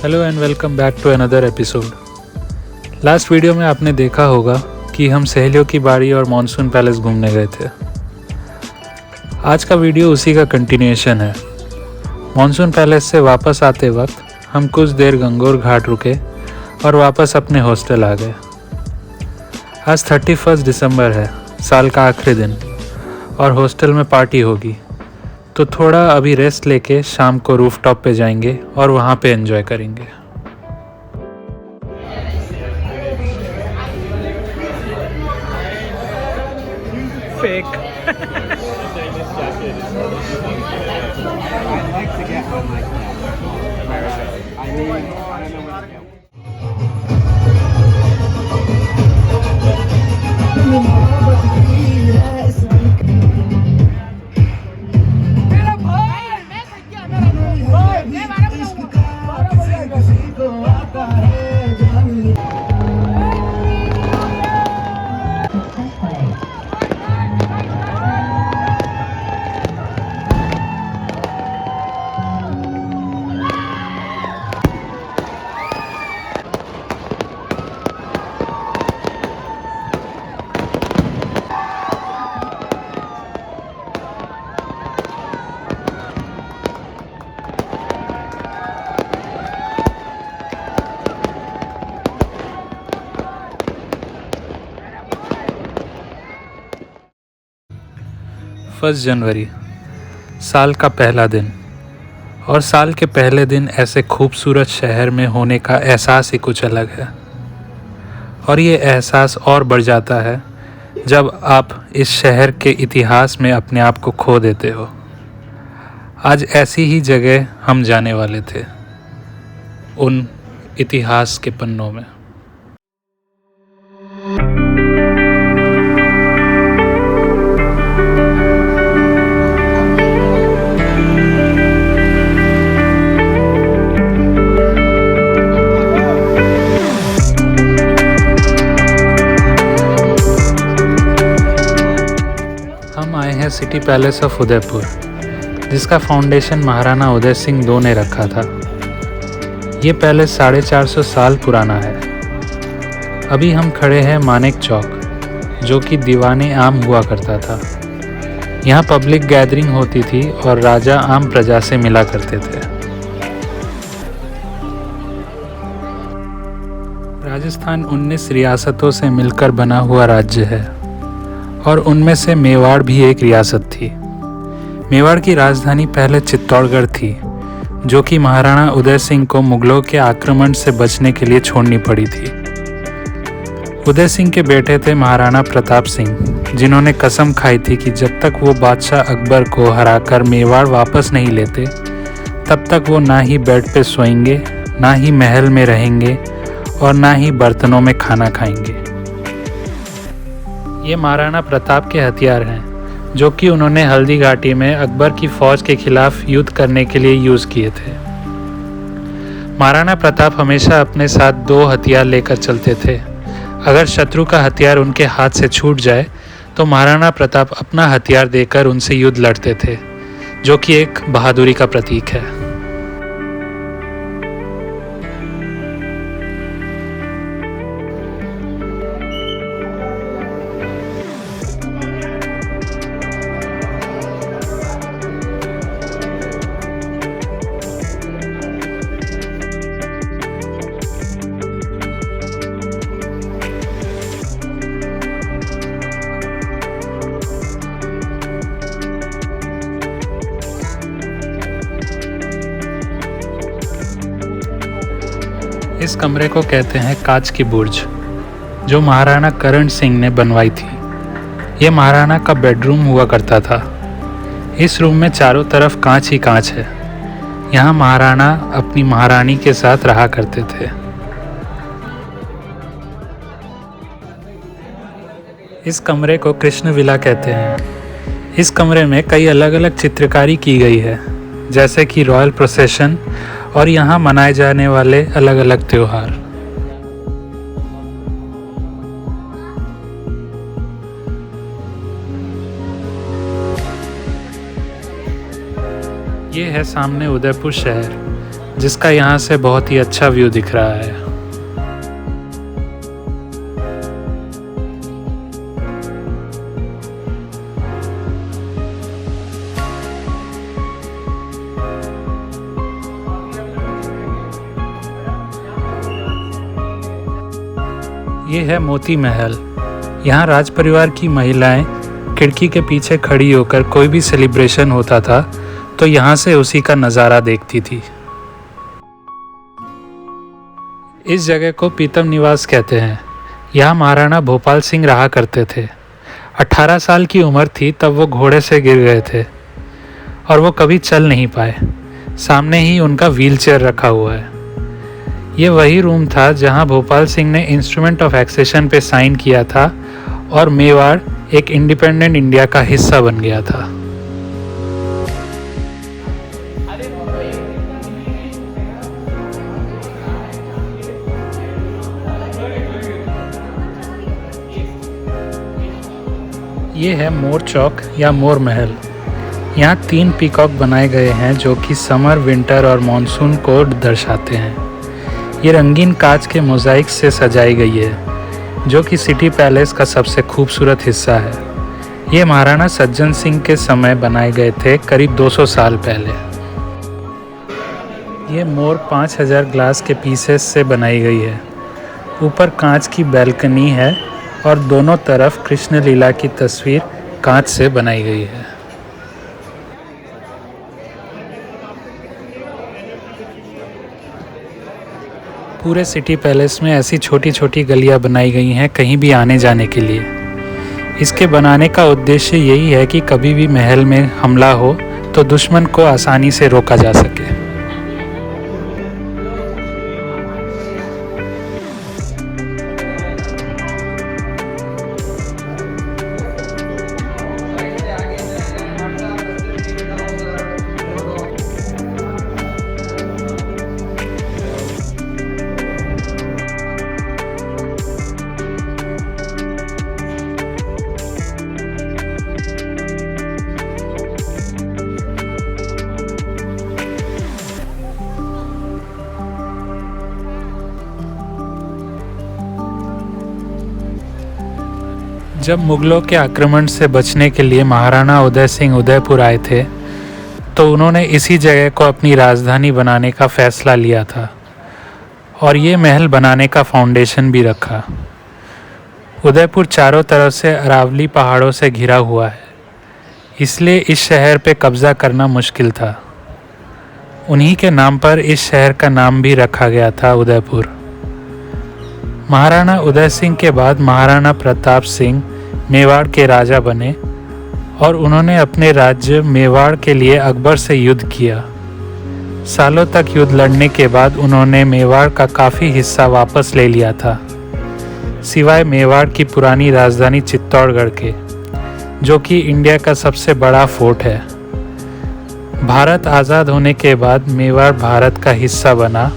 Hello and welcome back to another episode. Last video में आपने देखा होगा कि हम सहेलियों की बाड़ी और मॉनसून पैलेस घूमने गए थे। आज का वीडियो उसी का कंटिन्यूएशन है। मॉनसून पैलेस से वापस आते वक्त हम कुछ देर गंगोर घाट रुके और वापस अपने हॉस्टल आ गए। आज 31 दिसंबर है, साल का आखिरी दिन, और हॉस्टल में पार्टी होगी, तो थोड़ा अभी रेस्ट लेके शाम को रूफटॉप पे जाएंगे और वहाँ पे एंजॉय करेंगे। फेक फर्स्ट जनवरी, साल का पहला दिन। और साल के पहले दिन ऐसे खूबसूरत शहर में होने का एहसास ही कुछ अलग है। और ये एहसास और बढ़ जाता है जब आप इस शहर के इतिहास में अपने आप को खो देते हो। आज ऐसी ही जगह हम जाने वाले थे, उन इतिहास के पन्नों में। हम आए हैं सिटी पैलेस ऑफ उदयपुर, जिसका फाउंडेशन महाराणा उदय सिंह II ने रखा था। ये पैलेस 450 साल पुराना है। अभी हम खड़े हैं मानेक चौक, जो कि दीवाने आम हुआ करता था। यहाँ पब्लिक गैदरिंग होती थी और राजा आम प्रजा से मिला करते थे। राजस्थान 19 रियासतों से मिलकर बना हुआ राज्य है, और उनमें से मेवाड़ भी एक रियासत थी। मेवाड़ की राजधानी पहले चित्तौड़गढ़ थी, जो कि महाराणा उदय सिंह को मुगलों के आक्रमण से बचने के लिए छोड़नी पड़ी थी। उदय सिंह के बेटे थे महाराणा प्रताप सिंह, जिन्होंने कसम खाई थी कि जब तक वो बादशाह अकबर को हराकर मेवाड़ वापस नहीं लेते, तब तक वो ना ही बेड पे सोएंगे, ना ही महल में रहेंगे, और ना ही बर्तनों में खाना खाएंगे। ये महाराणा प्रताप के हथियार हैं, जो कि उन्होंने हल्दी घाटी में अकबर की फौज के खिलाफ युद्ध करने के लिए यूज़ किए थे। महाराणा प्रताप हमेशा अपने साथ 2 हथियार लेकर चलते थे। अगर शत्रु का हथियार उनके हाथ से छूट जाए तो महाराणा प्रताप अपना हथियार देकर उनसे युद्ध लड़ते थे, जो कि एक बहादुरी का प्रतीक है। इस कमरे को कहते हैं कांच की बुर्ज, जो महाराणा करण सिंह ने बनवाई थी। ये महाराणा का बेडरूम हुआ करता था। इस रूम में चारों तरफ कांच ही कांच है। यहाँ महाराणा अपनी महारानी के साथ रहा करते थे। इस कमरे को कृष्ण विला कहते हैं। इस कमरे में कई अलग अलग चित्रकारी की गई है, जैसे कि रॉयल प्रोसेशन और यहाँ मनाए जाने वाले अलग अलग त्योहार। ये है सामने उदयपुर शहर, जिसका यहाँ से बहुत ही अच्छा व्यू दिख रहा है। ये है मोती महल। यहाँ राज परिवार की महिलाएं खिड़की के पीछे खड़ी होकर कोई भी सेलिब्रेशन होता था तो यहाँ से उसी का नज़ारा देखती थी। इस जगह को पीतम निवास कहते हैं। यहाँ महाराणा भोपाल सिंह रहा करते थे। 18 साल की उम्र थी तब वो घोड़े से गिर गए थे और वो कभी चल नहीं पाए। सामने ही उनका व्हीलचेयर रखा हुआ है। ये वही रूम था जहाँ भोपाल सिंह ने इंस्ट्रूमेंट ऑफ एक्सेशन पे साइन किया था और मेवाड़ एक इंडिपेंडेंट इंडिया का हिस्सा बन गया था। ये है मोर चौक या मोर महल। यहाँ 3 पीकॉक बनाए गए हैं जो कि समर, विंटर और मॉनसून को दर्शाते हैं। ये रंगीन कांच के मोज़ाइक से सजाई गई है जो कि सिटी पैलेस का सबसे खूबसूरत हिस्सा है। ये महाराणा सज्जन सिंह के समय बनाए गए थे, करीब 200 साल पहले। ये मोर 5000 ग्लास के पीसेस से बनाई गई है। ऊपर कांच की बैल्कनी है और दोनों तरफ कृष्ण लीला की तस्वीर कांच से बनाई गई है। पूरे सिटी पैलेस में ऐसी छोटी छोटी गलियां बनाई गई हैं कहीं भी आने जाने के लिए। इसके बनाने का उद्देश्य यही है कि कभी भी महल में हमला हो तो दुश्मन को आसानी से रोका जा सके। जब मुगलों के आक्रमण से बचने के लिए महाराणा उदय सिंह उदयपुर आए थे तो उन्होंने इसी जगह को अपनी राजधानी बनाने का फैसला लिया था और ये महल बनाने का फाउंडेशन भी रखा। उदयपुर चारों तरफ से अरावली पहाड़ों से घिरा हुआ है, इसलिए इस शहर पे कब्ज़ा करना मुश्किल था। उन्हीं के नाम पर इस शहर का नाम भी रखा गया था उदयपुर। महाराणा उदय सिंह के बाद महाराणा प्रताप सिंह मेवाड़ के राजा बने और उन्होंने अपने राज्य मेवाड़ के लिए अकबर से युद्ध किया। सालों तक युद्ध लड़ने के बाद उन्होंने मेवाड़ का काफ़ी हिस्सा वापस ले लिया था, सिवाय मेवाड़ की पुरानी राजधानी चित्तौड़गढ़ के, जो कि इंडिया का सबसे बड़ा फोर्ट है। भारत आज़ाद होने के बाद मेवाड़ भारत का हिस्सा बना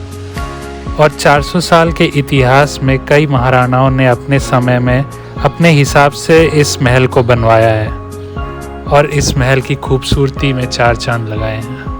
और 400 साल के इतिहास में कई महाराणाओं ने अपने समय में अपने हिसाब से इस महल को बनवाया है और इस महल की खूबसूरती में 4 चांद लगाए हैं।